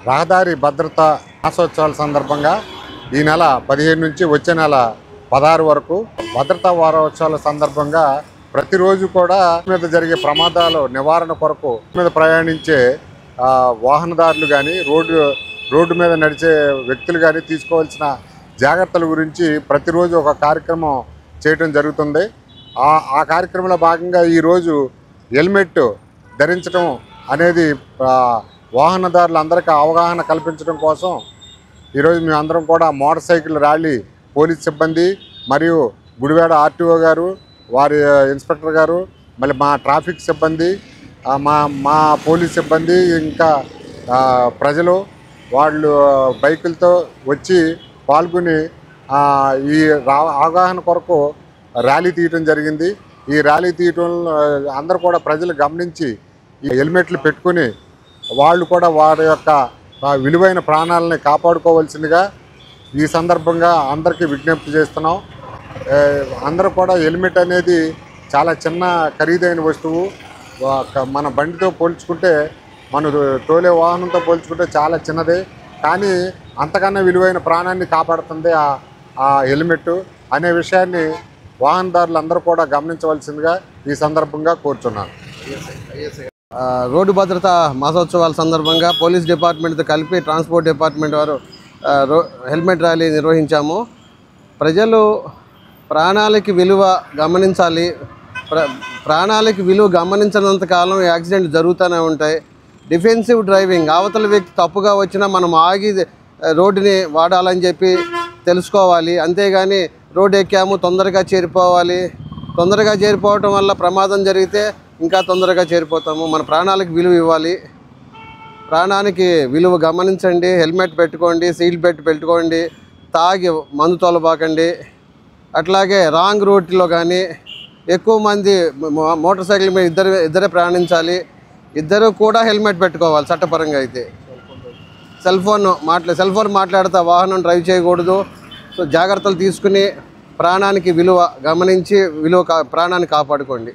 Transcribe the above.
రహదారి భద్రత మాసోత్సవాల సందర్భంగా ఈ నెల 15 నుంచి వచ్చే నెల 16 వరకు భద్రతా వారోత్సవాల సందర్భంగా ప్రతిరోజు కూడా మీద జరిగే ప్రమాదాలు నివారణ కొరకు మీద ప్రయాణించే వాహనదారులు కానీ రోడ్డు మీద నడిచే వ్యక్తులు కానీ తీసుకోవాల్సిన జాగ్రత్తల గురించి ప్రతిరోజు ఒక కార్యక్రమం చేయటం జరుగుతుంది. ఆ కార్యక్రమంలో భాగంగా ఈరోజు హెల్మెట్ ధరించడం అనేది వాహనదారులందరికీ అవగాహన కల్పించడం కోసం ఈరోజు మేమందరం కూడా మోటార్ సైకిల్ ర్యాలీ పోలీస్ సిబ్బంది మరియు గుడివాడ ఆర్టీఓ గారు, వారి ఇన్స్పెక్టర్ గారు, మళ్ళీ మా ట్రాఫిక్ సిబ్బంది, మా పోలీస్ సిబ్బంది, ఇంకా ప్రజలు వాళ్ళు బైకులతో వచ్చి పాల్గొని ఈ అవగాహన కొరకు ర్యాలీ తీయటం జరిగింది. ఈ ర్యాలీ తీయటం అందరూ కూడా ప్రజలు గమనించి ఈ హెల్మెట్లు పెట్టుకుని వాళ్ళు కూడా వారి యొక్క విలువైన ప్రాణాలని కాపాడుకోవాల్సిందిగా ఈ సందర్భంగా అందరికీ విజ్ఞప్తి చేస్తున్నాం. అందరూ కూడా హెల్మెట్ అనేది చాలా చిన్న ఖరీదైన వస్తువు. మన బండితో పోల్చుకుంటే, మన తోలే వాహనంతో పోల్చుకుంటే చాలా చిన్నదే, కానీ అంతకన్నా విలువైన ప్రాణాన్ని కాపాడుతుంది ఆ హెల్మెట్ అనే విషయాన్ని వాహనదారులు అందరూ కూడా గమనించవలసిందిగా ఈ సందర్భంగా కోరుచున్నాను. రోడ్డు భద్రత మాసోత్సవాల సందర్భంగా పోలీస్ డిపార్ట్మెంట్తో కలిపి ట్రాన్స్పోర్ట్ డిపార్ట్మెంట్ వారు హెల్మెట్ ర్యాలీ నిర్వహించాము. ప్రజలు ప్రాణాలకి విలువ గమనించాలి. ప్రాణాలకి విలువ గమనించినంత కాలం యాక్సిడెంట్ జరుగుతూనే ఉంటాయి. డిఫెన్సివ్ డ్రైవింగ్, అవతల వ్యక్తి తప్పుగా వచ్చినా మనం ఆగి రోడ్డుని వాడాలని చెప్పి తెలుసుకోవాలి. అంతేగాని రోడ్డు ఎక్కాము తొందరగా చేరిపోవాలి. తొందరగా చేరిపోవటం వల్ల ప్రమాదం జరిగితే ఇంకా తొందరగా చేరిపోతాము. మన ప్రాణాలకు విలువ ఇవ్వాలి. ప్రాణానికి విలువ గమనించండి. హెల్మెట్ పెట్టుకోండి, సీట్ బెల్ట్ పెట్టుకోండి, తాగి మందు తోలబాకండి. అట్లాగే రాంగ్ రూట్లో కానీ ఎక్కువ మంది మోటార్ సైకిల్ మీద ఇద్దరే ప్రయాణించాలి. ఇద్దరు కూడా హెల్మెట్ పెట్టుకోవాలి చట్టపరంగా. అయితే సెల్ ఫోన్ మాట్లాడుతూ వాహనం డ్రైవ్ చేయకూడదు. సో జాగ్రత్తలు తీసుకుని ప్రాణానికి విలువ గమనించి ప్రాణాన్ని కాపాడుకోండి.